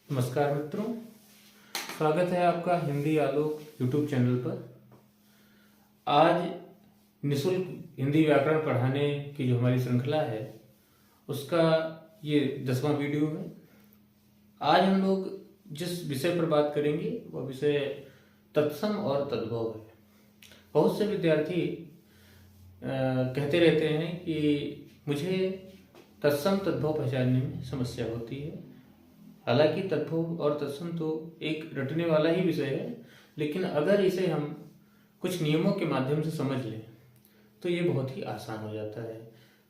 नमस्कार मित्रों, स्वागत है आपका हिंदी आलोक यूट्यूब चैनल पर। आज निःशुल्क हिंदी व्याकरण पढ़ाने की जो हमारी श्रृंखला है उसका ये 10वां वीडियो है। आज हम लोग जिस विषय पर बात करेंगे वह विषय तत्सम और तद्भव है। बहुत से विद्यार्थी कहते रहते हैं कि मुझे तत्सम तद्भव पहचानने में समस्या होती है। हालांकि तद्भव और तत्सम तो एक रटने वाला ही विषय है, लेकिन अगर इसे हम कुछ नियमों के माध्यम से समझ लें तो ये बहुत ही आसान हो जाता है।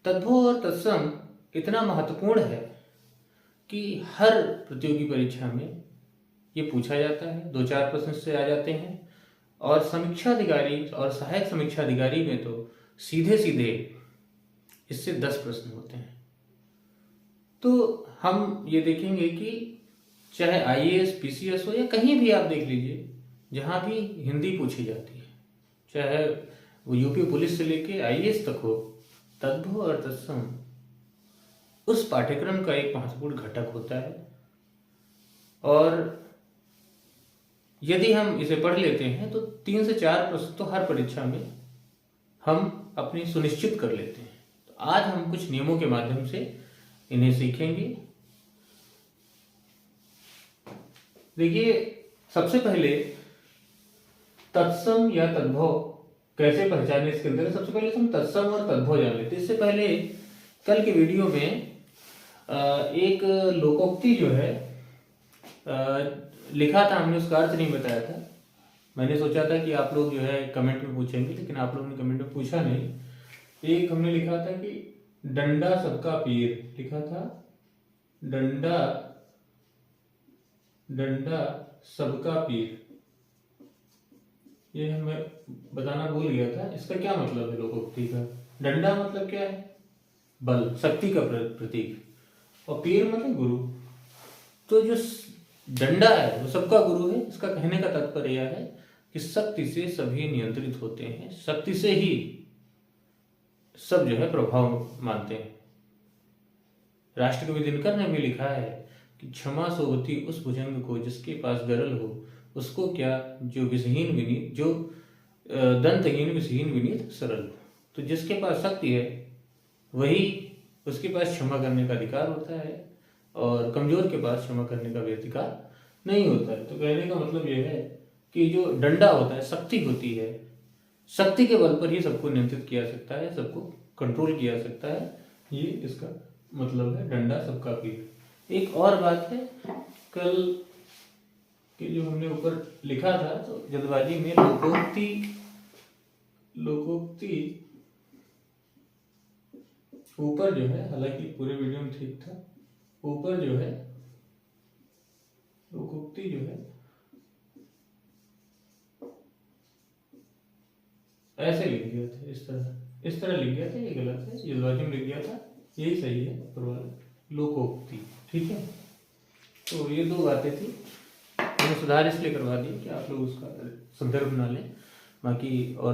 तद्भव और तत्सम इतना महत्वपूर्ण है कि हर प्रतियोगी परीक्षा में ये पूछा जाता है। 2-4 प्रश्न से आ जाते हैं और समीक्षा अधिकारी और सहायक समीक्षा अधिकारी में तो सीधे सीधे इससे 10 प्रश्न होते हैं। तो हम ये देखेंगे कि चाहे आईएएस, पीसीएस हो या कहीं भी आप देख लीजिए, जहाँ भी हिंदी पूछी जाती है, चाहे वो यूपी पुलिस से लेके आईएएस तक हो, तद्भव और तत्सम उस पाठ्यक्रम का एक महत्वपूर्ण घटक होता है। और यदि हम इसे पढ़ लेते हैं तो 3 से 4 प्रश्न तो हर परीक्षा में हम अपनी सुनिश्चित कर लेते हैं। तो आज हम कुछ नियमों के माध्यम से इन्हें सीखेंगे। देखिए, सबसे पहले तत्सम या तद्भव कैसे पहचाने, इसके अंदर सबसे पहले हम तत्सम और तद्भव जान लेते हैं। इससे पहले कल के वीडियो में एक लोकोक्ति जो है लिखा था हमने, उसका अर्थ नहीं बताया था। मैंने सोचा था कि आप लोग जो है कमेंट में पूछेंगे, लेकिन आप लोगों ने कमेंट में पूछा नहीं। एक हमने लिखा था कि डंडा सबका पीर, लिखा था डंडा डंडा सबका पीर। ये हमें बताना भूल गया था। इसका क्या मतलब है लोकोक्ति का? डंडा मतलब क्या है? बल, शक्ति का प्रतीक, और पीर मतलब गुरु। तो जो डंडा है वो सबका गुरु है। इसका कहने का तात्पर्य यह है कि शक्ति से सभी नियंत्रित होते हैं, शक्ति से ही सब जो है प्रभाव मानते हैं। राष्ट्रकवि दिनकर ने भी लिखा है कि क्षमा सोवती उस भुजंग को जिसके पास गरल हो, उसको क्या जो विषहीन विनीत, जो दंतहीन विषहीन विनीत सरल हो। तो जिसके पास शक्ति है वही, उसके पास क्षमा करने का अधिकार होता है, और कमजोर के पास क्षमा करने का भी अधिकार नहीं होता है। तो कहने का मतलब यह है कि जो डंडा होता है, शक्ति होती है, शक्ति के बल पर ही सबको नियंत्रित किया जा सकता है, सबको कंट्रोल किया जा सकता है। ये इसका मतलब है डंडा सबका पीर। एक और बात है, कल के जो हमने ऊपर लिखा था तो जल्दबाजी में लोकोक्ति ऊपर जो है, हालांकि पूरे वीडियो में ठीक था, ऊपर जो है लोकोक्ति जो है ऐसे लिख दिया था, इस तरह लिख गया था। ये गलत है, जल्दबाजी में लिख दिया था, यही सही है ऊपर वाला, लोकोक्ति। ठीक है, तो ये 2 बातें थी, मैंने सुधार इसलिए करवा दिया कि आप लोग उसका संदर्भ ना लें। बाकी और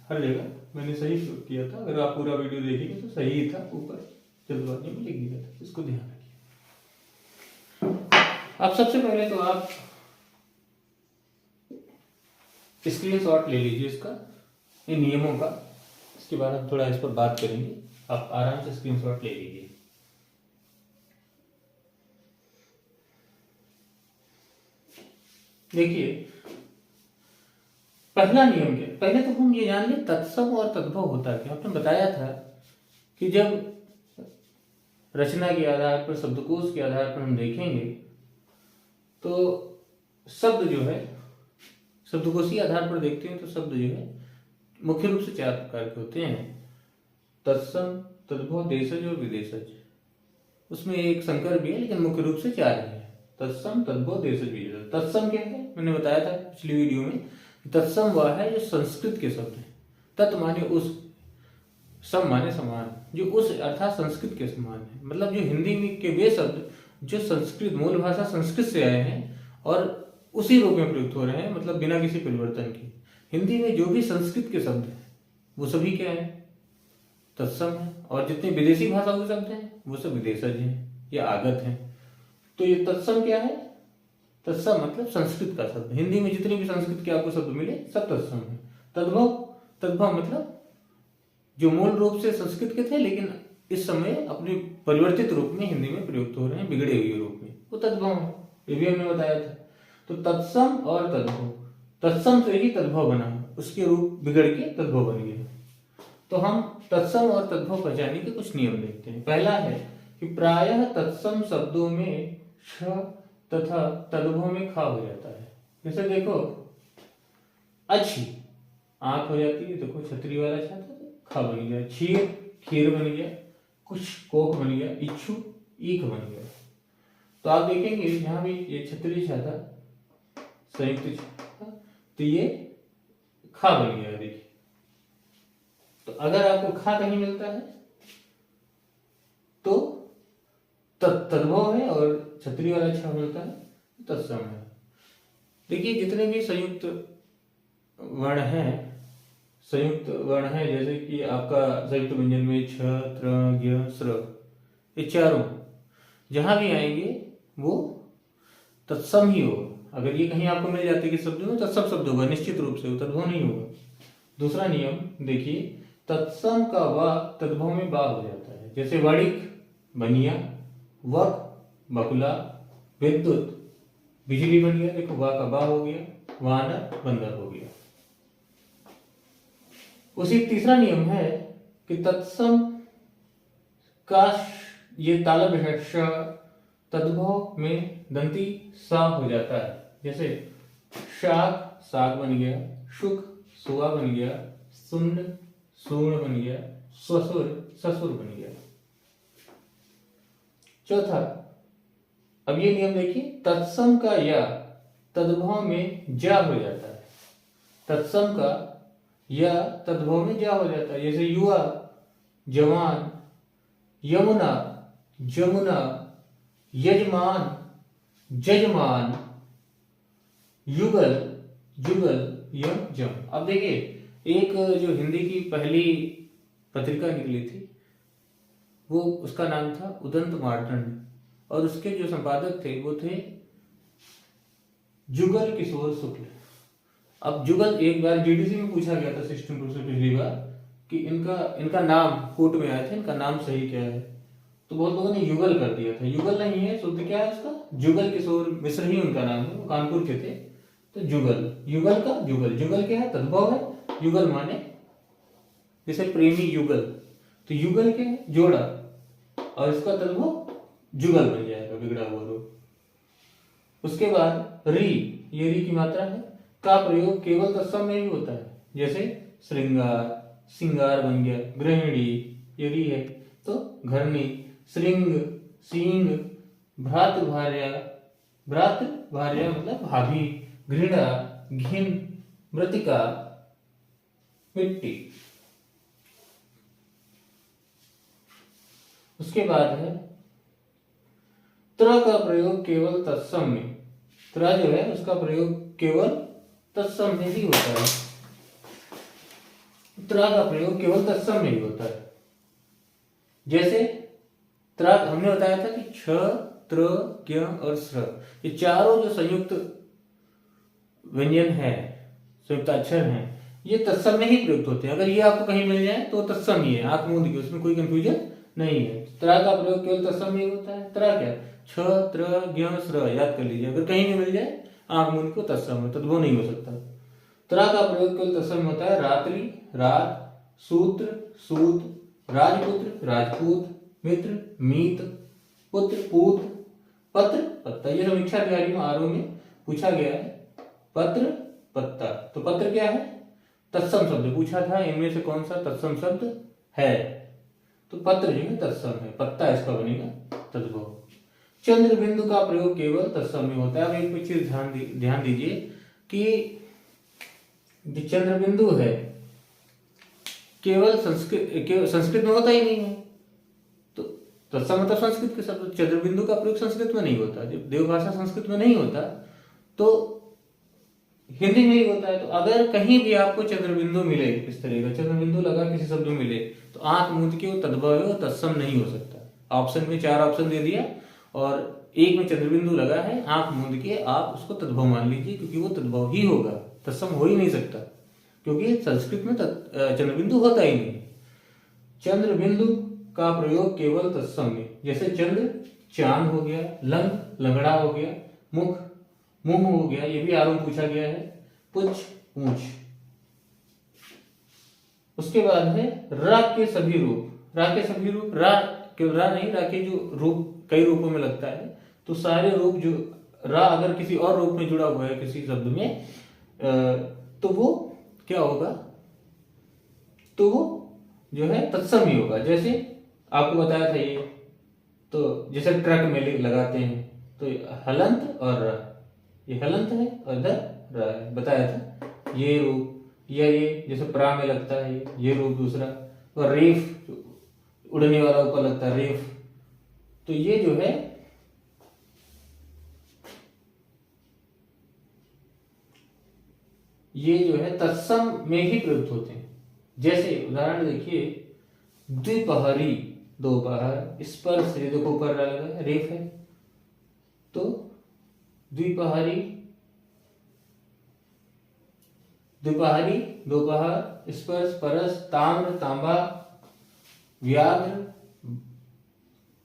हर जगह मैंने सही किया था। अगर आप पूरा वीडियो देखेंगे तो सही ही था, ऊपर जल्दबाजी में लिख दिया था, इसको ध्यान रखिए। अब सबसे पहले तो आप स्क्रीनशॉट ले लीजिए इसका, इन नियमों का। इसके बाद हम थोड़ा इस पर बात करेंगे। आप आराम से स्क्रीनशॉट ले लीजिए। देखिए, पहला नियम क्या? पहले तो हम ये जान लें तत्सम और तद्भव होता क्या। आपने बताया था कि जब रचना के आधार पर, शब्दकोश के आधार पर हम देखेंगे तो शब्द जो है, शब्दकोशीय आधार पर देखते हैं तो शब्द जो है मुख्य रूप से 4 प्रकार के होते हैं: तत्सम, तद्भव, देशज और विदेशज। उसमें एक संकर भी है, लेकिन मुख्य रूप से 4 है: तत्सम, तद्भव, देशज, विदेशज। तत्सम क्या है? मैंने बताया था पिछली वीडियो में, तत्सम वह है जो संस्कृत के शब्द हैं। तत् माने उस, सम माने समान, जो उस अर्थात संस्कृत के समान है। मतलब जो हिंदी में के वे शब्द जो संस्कृत, मूल भाषा संस्कृत से आए हैं और उसी रूप में प्रयुक्त हो रहे हैं, मतलब बिना किसी परिवर्तन के। हिंदी में जो भी संस्कृत के शब्द हैं वो सभी क्या है? तत्सम है। और जितने विदेशी भाषाओं के शब्द हैं वो सब विदेशज हैं या आगत हैं। तो ये तत्सम क्या है? तत्सम मतलब संस्कृत का शब्द। हिंदी में जितने भी संस्कृत के आपको शब्द मिले सब तत्सम है। तद्भव, तद्भव मतलब जो मूल रूप से संस्कृत के थे लेकिन इस समय अपने परिवर्तित रूप में हिंदी में प्रयुक्त हो रहे हैं, बिगड़े हुए रूप में, वो तद्भव है। ये भी हमने बताया था। तो तत्सम और तद्भव, तत्सम से ही तद्भव बना, उसके रूप बिगड़ के तद्भव बन गया। तो हम तत्सम और तद्भव पहचानने के कुछ नियम देखते हैं। पहला है कि प्रायः तत्सम शब्दों में श तथा तद्भव में खा हो जाता है। जैसे देखो, अच्छी आंख हो जाती है, देखो छतरी वाला छाता खा बन गया, क्षीर खीर बन गया, कुछ कोख बन गया, इच्छु ईख बन गया। तो आप देखेंगे यहाँ भी ये छतरी छाता संयुक्त छाता, तो ये खा बन गया। देखिए, तो अगर आपको खा कहीं मिलता है तो तद्भव है, और छतरी वाला छा मिलता है तत्सम है। देखिए, जितने भी संयुक्त वर्ण हैं, जैसे कि आपका संयुक्त व्यंजन में छ, त्र, ज्ञ, स्र, ये चारों जहां भी आएंगे वो तत्सम ही होगा। अगर ये कहीं आपको मिल जाते कि शब्द में, तत्सम शब्द होगा निश्चित रूप से, वो तद्भव नहीं होगा। दूसरा नियम देखिए, तत्सम का वा तद्भव में बा हो जाता है। जैसे वणिक बनिया, वक बकुला, विद्युत बिजली बन गया, देखो वा का बा हो गया, वानर बंदर हो गया। उसी तीसरा नियम है कि तत्सम का ये तालब है श, तद्भव में दंती सा हो जाता है। जैसे शाक साग बन गया, शुक सुआ बन गया, सुंड सूर्ण बन गया, ससुर ससुर बन गया। चौथा, अब ये नियम देखिए, तत्सम का या तद्भव में जा हो जाता है। तत्सम का या तद्भव में जा हो जाता है। जैसे युवा जवान, यमुना जमुना, यजमान जजमान, युगल जुगल, यम जम। अब देखिए, एक जो हिंदी की पहली पत्रिका निकली थी, वो उसका नाम था उदंत मार्तंड, और उसके जो संपादक थे वो थे जुगल किशोर शुक्ल। अब जुगल, एक बार जीडीसी में पूछा गया था सिस्टम से पिछली बार कि इनका नाम कोर्ट में आया था, इनका नाम सही क्या है, तो बहुत लोगों ने युगल कर दिया था। युगल नहीं है, शुद्ध क्या है उसका, जुगल किशोर मिश्र ही उनका नाम है, वो कानपुर के थे। तो जुगल, युगल का जुगल, जुगल क्या है, तद्भव है। युगल माने जैसे प्रेमी युगल, तो युगल क्या है, जोड़ा, और इसका तद्भव जुगल बन जाएगा, बिगड़ा हुआ रूप। उसके बाद री, ये री की मात्रा है, का प्रयोग केवल तत्सम में ही होता है। जैसे श्रृंगार, सिंगार बन गया, गृहिणी ये री है, तो घरनी, श्रृंग सींग, भ्रात भार्या, भ्रात भार्या मतलब भाभी, घृणा घिन, मृतिका मिट्टी। उसके बाद है त्र का प्रयोग केवल तत्सम में। त्र जो है उसका प्रयोग केवल तत्सम में ही होता है। त्र का प्रयोग केवल तत्सम में ही होता है। जैसे त्र हमने बताया था कि छ, त्र, ज्ञ और स्र, ये चारों जो संयुक्त व्यंजन है, संयुक्त अक्षर हैं, ये तत्सम में ही प्रयुक्त होते हैं। अगर ये आपको कहीं मिल जाए तो तत्सम ही है, आंख मूंद के, उसमें कोई कंफ्यूजन नहीं है। त्रा का प्रयोग केवल तत्सम में ही होता है। त्रा क्या, छ, त्र, ज्ञ, स्र, याद कर लीजिए। अगर कहीं भी मिल जाए आंख मूंद को तत्सम है, तद्भव नहीं हो सकता। त्रा का प्रयोग केवल तत्सम में होता है। रात्रि रात, सूत्र सूत, राजपुत्र राजपूत, मित्र मीत, पुत्र पूत, पत्र पत्ता। ये समीक्षा अधिकारी में आरोह में पूछा गया है, पत्र पत्ता। तो पत्र क्या है, तत्सम शब्द पूछा था, इनमें से कौन सा तत्सम शब्द है, तो पत्र जो है तत्सम है, पत्ता इसका बनेगा तद्भव। चंद्र बिंदु का प्रयोग केवल तत्सम में होता है। अब एक कुछ चीज ध्यान दीजिए कि जो चंद्र बिंदु है केवल संस्कृत में होता ही नहीं है, तो तत्सम मतलब संस्कृत के शब्द। चंद्र बिंदु का प्रयोग संस्कृत में नहीं होता, जब देवभाषा संस्कृत में नहीं होता तो हिंदी में ही होता है। तो अगर कहीं भी आपको चंद्र बिंदु मिले, इस तरह का चंद्र बिंदु लगा किसी शब्द में मिले, तो आंख मूंद के वो तद्भव है, वो तत्सम नहीं हो सकता। ऑप्शन में 4 ऑप्शन दे दिया और एक में चंद्रबिंदु लगा है, आंख मूंद के आप उसको तद्भव मान लीजिए, क्योंकि वो तद्भव ही होगा, तत्सम हो ही नहीं सकता, क्योंकि संस्कृत में चंद्रबिंदु होता ही नहीं। चंद्रबिंदु का प्रयोग केवल तत्सम में, जैसे चंद्र चांद हो गया, लंग लंगड़ा हो गया, मुख मुंह हो गया, ये भी आरोप पूछा गया है, पुच्छ पूंछ। उसके बाद है रा के सभी रूप। रा के सभी रूप, रा केवल रा नहीं, रा के जो रूप कई रूपों में लगता है, तो सारे रूप जो रा अगर किसी और रूप में जुड़ा हुआ है किसी शब्द में, तो वो क्या होगा, तो वो जो है तत्सम ही होगा। जैसे आपको बताया था ये, तो जैसे ट्रक में लगाते हैं, तो हलंत और रा, ये हलंत है और इधर रा है, बताया था ये रूप, या ये जैसे प्रा में लगता है ये रूप दूसरा, और रेफ उड़ने वाला ऊपर लगता है रेफ, तो ये जो है तत्सम में ही प्रयुक्त होते हैं। जैसे उदाहरण देखिए, द्विपहरी, दोपहर, स्पर्श, ये देखो ऊपर लगा है रेफ है, तो द्विपहरी, द्विपहरी दोपहर, स्पर्श परस, ताम्र तांबा, व्याघ्र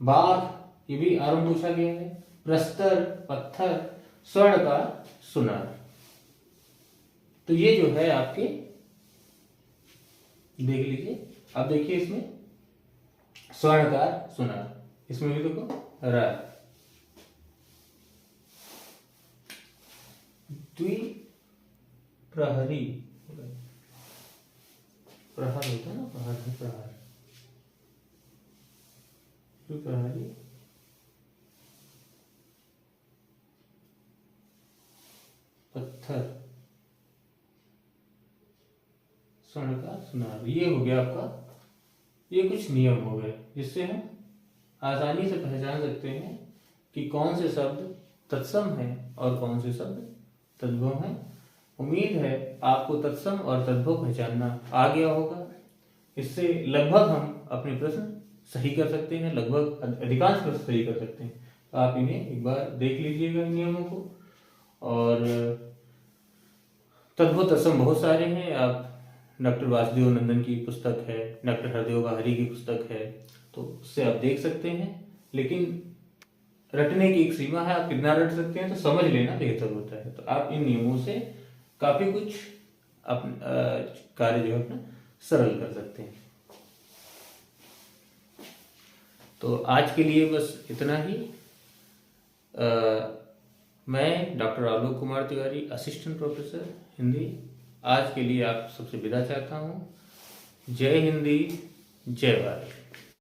बाघ, ये भी आरंभ पूछा गया है, प्रस्तर पत्थर, स्वर्ण का सुनार। तो ये जो है आपके, देख लीजिए, अब देखिए इसमें स्वर्णकार सुनार, इसमें भी देखो रा, द्विप्रहरी, प्रहर होता है ना, प्रहर है, प्रहर, द्विप्रहरी, पत्थर, स्वर्ण का सुनार, ये हो गया आपका, ये कुछ नियम हो गए जिससे हम आसानी से पहचान सकते हैं कि कौन से शब्द तत्सम है और कौन से शब्द तद्भव है। उम्मीद है आपको तत्सम और तद्भव पहचानना आ गया होगा। इससे लगभग हम अपने प्रश्न सही कर सकते हैं, लगभग अधिकांश प्रश्न सही कर सकते हैं। आप इन्हें एक बार देख लीजिएगा इन नियमों को। और तद्भव तत्सम बहुत सारे हैं, आप डॉक्टर वासुदेव नंदन की पुस्तक है, डॉक्टर हरदेव बाहरी की पुस्तक है, तो उससे आप देख सकते हैं। लेकिन रटने की एक सीमा है, आप कितना रट सकते हैं तो समझ लेना बेहतर होता है। तो आप इन नियमों से काफी कुछ कार्य जो है अपना सरल कर सकते हैं। तो आज के लिए बस इतना ही। मैं doctor Alok Kumar Tiwari, assistant professor Hindi, आज के लिए आप सबसे विदा चाहता हूँ। जय हिंदी, जय भारत।